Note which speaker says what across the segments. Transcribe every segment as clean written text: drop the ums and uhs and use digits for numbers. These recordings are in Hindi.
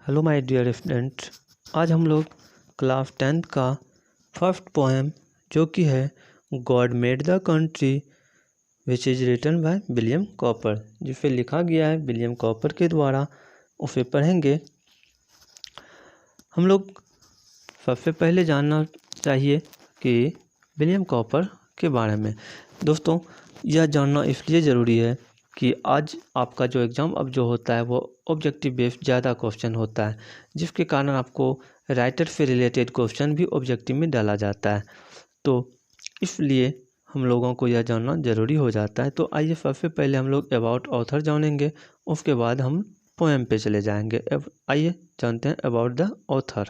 Speaker 1: हेलो माय डियर स्टूडेंट, आज हम लोग क्लास 10th का फर्स्ट पोएम जो कि है God made the country which is written by William Cowper, जिसे लिखा गया है विलियम कॉपर के द्वारा, उसे पढ़ेंगे। हम लोग सबसे पहले जानना चाहिए कि विलियम कॉपर के बारे में। दोस्तों, यह जानना इसलिए ज़रूरी है कि आज आपका जो एग्ज़ाम अब जो होता है वो ऑब्जेक्टिव बेस्ड ज़्यादा क्वेश्चन होता है, जिसके कारण आपको राइटर से रिलेटेड क्वेश्चन भी ऑब्जेक्टिव में डाला जाता है। तो इसलिए हम लोगों को यह जानना ज़रूरी हो जाता है। तो आइए सबसे पहले हम लोग अबाउट ऑथर जानेंगे, उसके बाद हम पोएम पे चले जाएंगे। अब आइए जानते हैं अबाउट द ऑथर।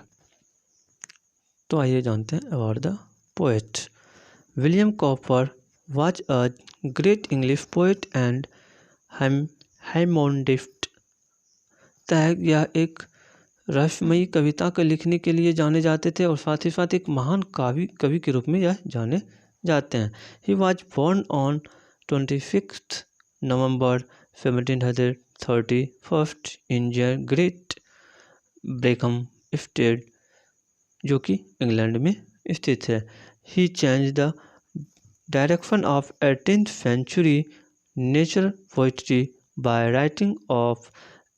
Speaker 1: तो आइए जानते हैं about the poet. William copper was a great English poet and हाइमोनिस्ट। यह एक रहस्यमयी कविता को लिखने के लिए जाने जाते थे और साथ ही साथ एक महान कवि के रूप में यह जाने जाते हैं। He was born on 26 November 1731 in great Berkhamsted, जो कि इंग्लैंड में स्थित है। He change the direction of 18th century nature poetry by writing of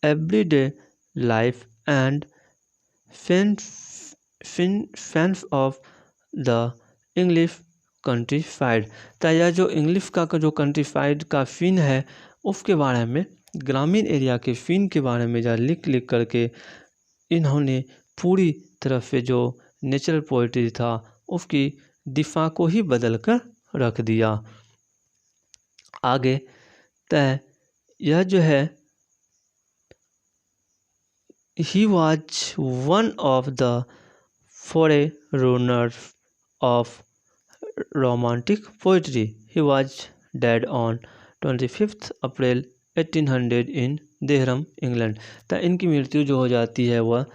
Speaker 1: everyday life and scenes of the English countryside। तो यह जो इंग्लिश का जो कंट्रीसाइड का सीन है उसके बारे में, ग्रामीण एरिया के सीन के बारे में लिख करके इन्होंने पूरी तरह से जो नेचुरल पोइट्री था उसकी दिशा को ही बदल कर रख दिया। आगे तय यह जो है, he was one of the forerunners of romantic poetry. He was dead on 25 April 1800 in Dereham, England. तो इनकी मृत्यु जो हो जाती है वह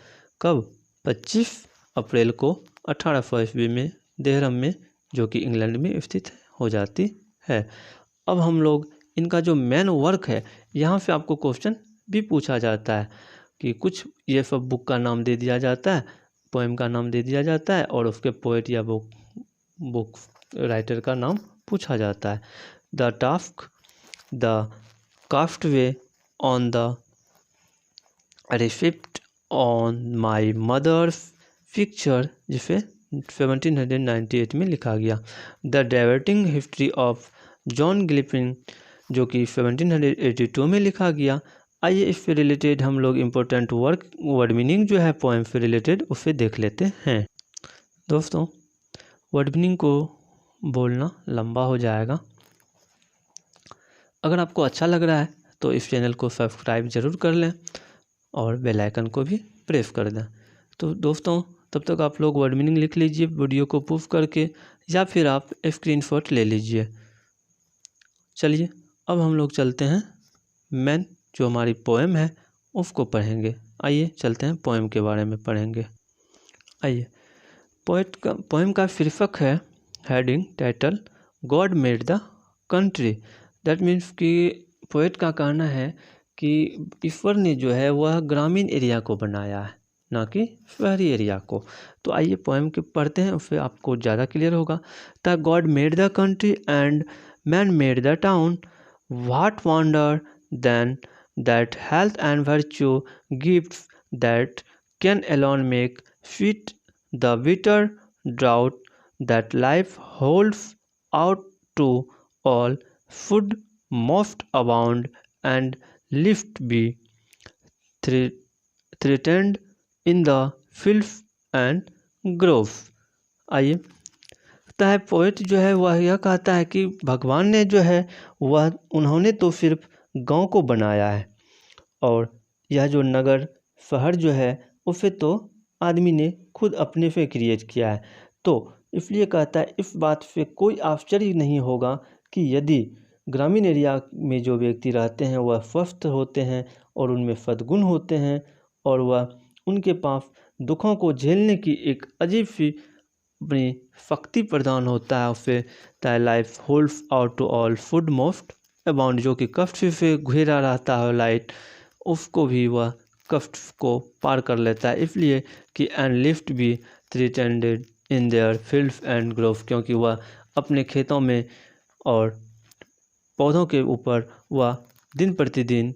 Speaker 1: कब? 25 अप्रैल को 1800 ईस्वी में देहरम में, जो कि इंग्लैंड में स्थित हो जाती है। अब हम लोग इनका जो मेन वर्क है, यहाँ से आपको क्वेश्चन भी पूछा जाता है कि कुछ ये सब बुक का नाम दे दिया जाता है, पोएम का नाम दे दिया जाता है और उसके पोएट या बुक राइटर का नाम पूछा जाता है। The task the castaway on the receipt on my mother's picture, जिसे 1798 में लिखा गया। The diverting history of John Gilpin, जो कि 1782 में लिखा गया। आइए इससे रिलेटेड हम लोग इम्पोर्टेंट वर्ड मीनिंग जो है पोएम से रिलेटेड उसे देख लेते हैं। दोस्तों, वर्ड मीनिंग को बोलना लंबा हो जाएगा। अगर आपको अच्छा लग रहा है तो इस चैनल को सब्सक्राइब ज़रूर कर लें और बेल आइकन को भी प्रेस कर दें। तो दोस्तों, तब तक आप लोग वर्ड मीनिंग लिख लीजिए वीडियो को पॉज करके, या फिर आप स्क्रीनशॉट ले लीजिए। चलिए अब हम लोग चलते हैं मेन जो हमारी पोएम है उसको पढ़ेंगे। आइए चलते हैं पोएम के बारे में पढ़ेंगे। आइए, पोएम का शीर्षक है, heading title, God made the country. That means कि पोएट का कहना है कि ईश्वर ने जो है वह ग्रामीण एरिया को बनाया है, ना कि शहरी एरिया को। तो आइए पोएम के पढ़ते हैं, उससे आपको ज़्यादा क्लियर होगा। The God made the country and man made the town, what wonder then that health and virtue gifts that can alone make sweet the bitter draught that life holds out to all, food most abound and lift be threatened in the fields and groves। आइए, तो है पोएट जो है वह यह कहता है कि भगवान ने जो है वह उन्होंने तो सिर्फ गांव को बनाया है, और यह जो नगर शहर जो है उसे तो आदमी ने खुद अपने से क्रिएट किया है। तो इसलिए कहता है इस बात से कोई आश्चर्य नहीं होगा कि यदि ग्रामीण एरिया में जो व्यक्ति रहते हैं वह स्वस्थ होते हैं और उनमें सद्गुण होते हैं, और वह उनके पास दुखों को झेलने की एक अजीब सी अपनी शक्ति प्रदान होता है उसे। The life holds out to all, food most abound, जो कि कष्ट से घिरा रहता है लाइट, उसको भी वह कष्ट को पार कर लेता है, इसलिए कि and lift be threatened in their fields and grove, क्योंकि वह अपने खेतों में और पौधों के ऊपर वह दिन प्रतिदिन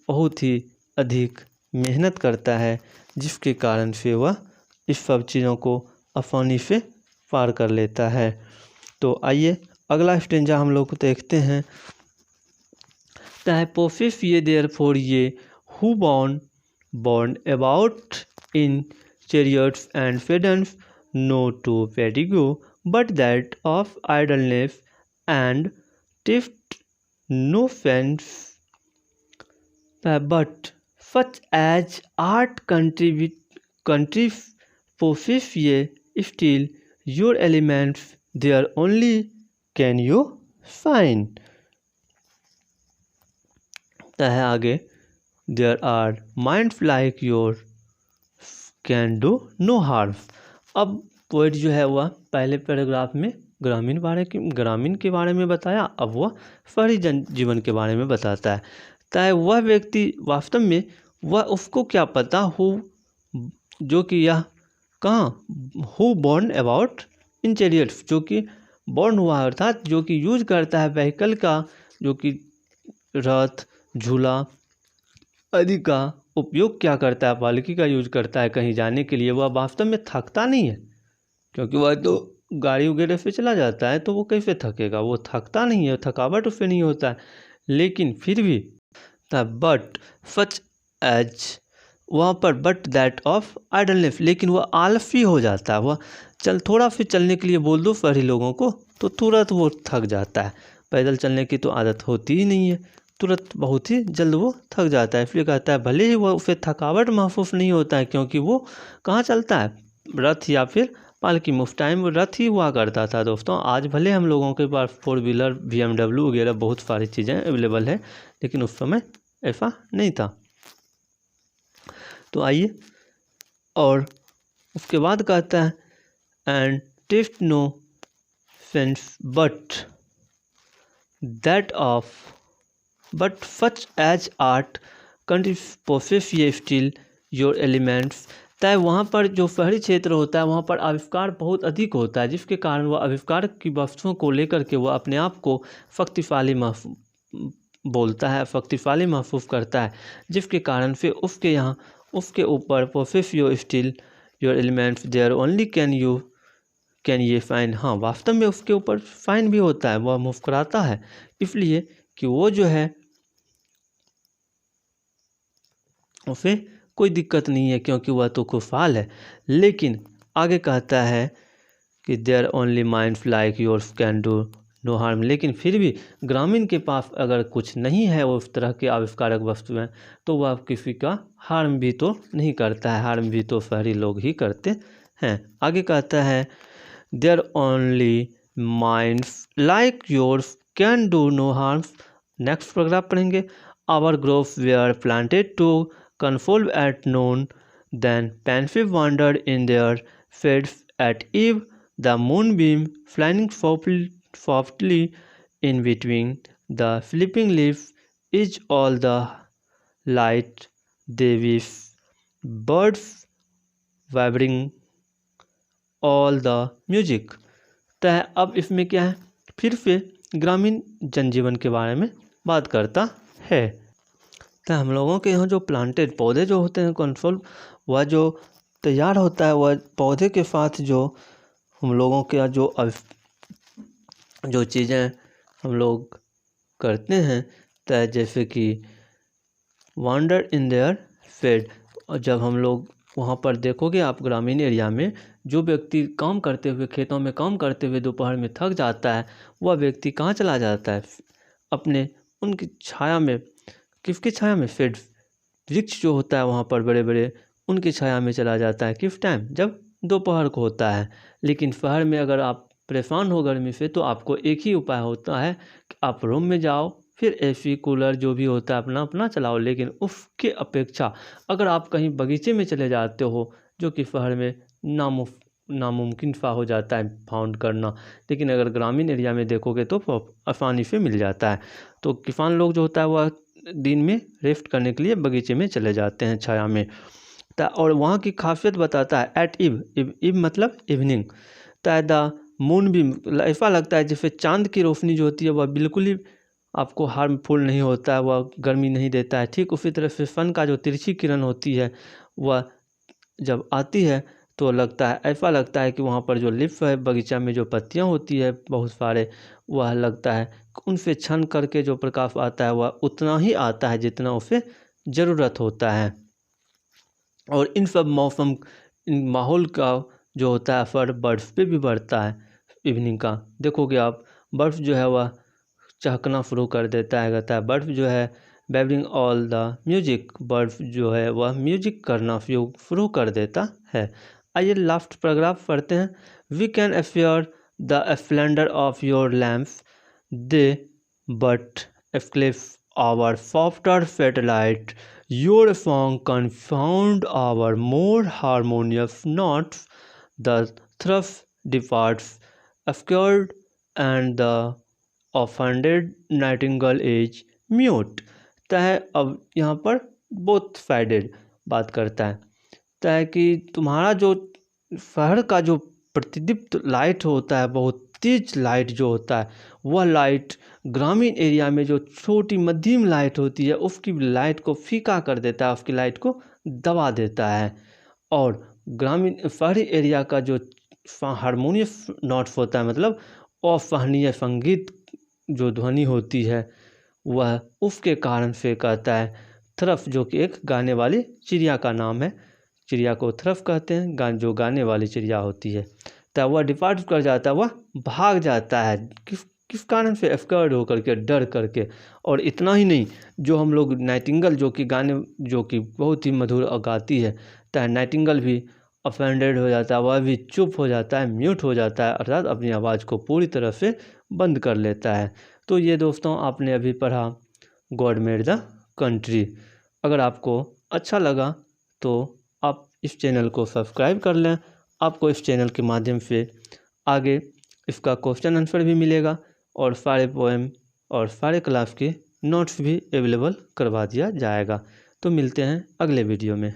Speaker 1: बहुत ही अधिक मेहनत करता है, जिसके कारण से वह इस सब चीज़ों को आसानी से पार कर लेता है। तो आइए अगला स्टेंजा हम लोग देखते हैं। पोफिस ये देयर फॉर ये who born about in chariots and pedants, no to fatigue, but that of idleness and theft no fence, but such as art possess ye still your elements there only can you find। है आगे, there are minds like your can do no harm. अब पोइट जो है वह पहले पैराग्राफ में ग्रामीण के बारे में बताया, अब वह शहरी जन जीवन के बारे में बताता है। ताकि वह व्यक्ति वास्तव में वह उसको क्या पता हो जो कि यह कहाँ who born about in chariots, जो कि बॉर्न हुआ अर्थात जो कि यूज करता है व्हीकल का, जो कि रथ झूला आदि का उपयोग क्या करता है, पालकी का यूज करता है कहीं जाने के लिए, वह वास्तव में थकता नहीं है, क्योंकि वह तो गाड़ी वगैरह से चला जाता है, तो वो कैसे थकेगा, वो थकता नहीं है, थकावट उससे नहीं होता है। लेकिन फिर भी बट सच एज वहाँ पर बट दैट ऑफ आइडलनेस, लेकिन वह आलसी हो जाता है। वह थोड़ा फिर चलने के लिए बोल दो शहरी लोगों को तो तुरंत वो थक जाता है। पैदल चलने की तो आदत होती ही नहीं है, तुरंत बहुत ही जल्द वो थक जाता है। इसलिए कहता है भले ही वो उसे थकावट महसूस नहीं होता है, क्योंकि वो कहाँ चलता है, रथ या फिर पालकी। उस टाइम रथ ही हुआ करता था दोस्तों। आज भले हम लोगों के पास 4 व्हीलर BMW वगैरह बहुत सारी चीज़ें अवेलेबल है, लेकिन उस समय ऐसा नहीं था। तो आइए, और उसके बाद कहता है and test no sense but that of but such as art possess ye still your elements। तय वहाँ पर जो शहरी क्षेत्र होता है वहाँ पर आविष्कार बहुत अधिक होता है, जिसके कारण वह आविष्कार की वस्तुओं को लेकर के वह अपने आप को शक्तिशाली बोलता है, शक्तिशाली महसूस करता है, जिसके कारण से उसके यहाँ उसके ऊपर possess your still your elements there only can ye fine. हाँ, वास्तव में उसके ऊपर फाइन भी होता है, वह मुस्कुराता है, इसलिए कि वो जो है उसे कोई दिक्कत नहीं है, क्योंकि वह तो खुशहाल है। लेकिन आगे कहता है कि there only minds like yours can do no harm, लेकिन फिर भी ग्रामीण के पास अगर कुछ नहीं है उस तरह के आविष्कारक वस्तुएं, तो वह किसी का हार्म भी तो नहीं करता है, हार्म भी तो शहरी लोग ही करते हैं। आगे कहता है there only minds like yours can do no harm. Next paragraph पढ़ेंगे। Our groves were planted to consoled at noon, then pensive wandered in their shades at eve, the moonbeam flying softly in between the sleeping leaves is all the light they wish, birds vibrating all the music। तो अब इसमें क्या है, फिर से ग्रामीण जनजीवन के बारे में बात करता है। तो हम लोगों के यहाँ जो प्लांटेड पौधे जो होते हैं कंसोल, वह जो तैयार होता है, वह पौधे के साथ जो हम लोगों के यहाँ जो चीज़ें हम लोग करते हैं, तो जैसे कि वांडर इन देयर शेड। और जब हम लोग वहाँ पर देखोगे आप ग्रामीण एरिया में, जो व्यक्ति काम करते हुए खेतों में काम करते हुए दोपहर में थक जाता है, वह व्यक्ति कहाँ चला जाता है, अपने उनकी छाया में। किसकी छाया में, शेड, वृक्ष जो होता है वहाँ पर बड़े बड़े, उनकी छाया में चला जाता है। किस टाइम, जब दोपहर को होता है। लेकिन शहर में अगर आप परेशान हो गर्मी से, तो आपको एक ही उपाय होता है कि आप रूम में जाओ, फिर AC कूलर जो भी होता है अपना अपना चलाओ। लेकिन उसके अपेक्षा अगर आप कहीं बगीचे में चले जाते हो, जो कि शहर में नामुमकिन सा हो जाता है फाउंड करना, लेकिन अगर ग्रामीण एरिया में देखोगे तो आसानी से मिल जाता है। तो किसान लोग जो होता है वह दिन में रेस्ट करने के लिए बगीचे में चले जाते हैं छाया में। और वहाँ की खासियत बताता है एट इव मतलब इवनिंग। द मून भी ऐसा लगता है जैसे चांद की रोशनी जो होती है वह बिल्कुल ही आपको हार्मफुल नहीं होता है, वह गर्मी नहीं देता है। ठीक उसी तरह से सन का जो तिरछी किरण होती है वह जब आती है तो ऐसा लगता है कि वहाँ पर जो लीफ है, बगीचा में जो पत्तियाँ होती है बहुत सारे, वह लगता है उनसे छन करके जो प्रकाश आता है वह उतना ही आता है जितना उसे ज़रूरत होता है। और इन सब इन माहौल का जो होता है असर बर्ड्स पे भी बढ़ता है। इवनिंग का देखोगे आप, बर्फ जो है वह चहकना शुरू कर देता है। कहता है बर्फ जो है बेबरिंग ऑल द म्यूजिक, बर्फ जो है वह म्यूजिक करना शुरू कर देता है। आइए लास्ट पैराग्राफ पढ़ते हैं। We can appear the splendour of your lamps they but eclipse our softer satellite, your song confound our more harmonious notes, the thrush departs obscured and the offended nightingale is mute। तय अब यहाँ पर बोथ साइडेड बात करता है। तय कि तुम्हारा जो शहर का जो प्रतिदीप्त लाइट होता है, बहुत तेज लाइट जो होता है, वह लाइट ग्रामीण एरिया में जो छोटी मध्यम लाइट होती है उसकी लाइट को फीका कर देता है, उसकी लाइट को दबा देता है। और ग्रामीण शहरी एरिया का जो हारमोनियस नोट्स होता है, मतलब असहनीय संगीत जो ध्वनि होती है, वह उसके कारण से कहता है थ्रफ, जो कि एक गाने वाली चिड़िया का नाम है, चिड़िया को थ्रफ कहते हैं, जो गाने वाली चिड़िया होती है। तो वह डिपार्ट कर जाता है, वह भाग जाता है। किस कारण से? स्कैर्ड होकर के, डर करके। और इतना ही नहीं, जो हम लोग नाइटिंगल जो कि गाने जो कि बहुत ही मधुर गाती है, तो नाइटिंगल भी ऑफेंडेड हो जाता है, वह भी चुप हो जाता है, म्यूट हो जाता है, अर्थात अपनी आवाज़ को पूरी तरह से बंद कर लेता है। तो ये दोस्तों आपने अभी पढ़ा गॉड मेड द कंट्री। अगर आपको अच्छा लगा तो आप इस चैनल को सब्सक्राइब कर लें। आपको इस चैनल के माध्यम से आगे इसका क्वेश्चन आंसर भी मिलेगा और सारे पोएम और सारे क्लास के नोट्स भी अवेलेबल करवा दिया जाएगा। तो मिलते हैं अगले वीडियो में।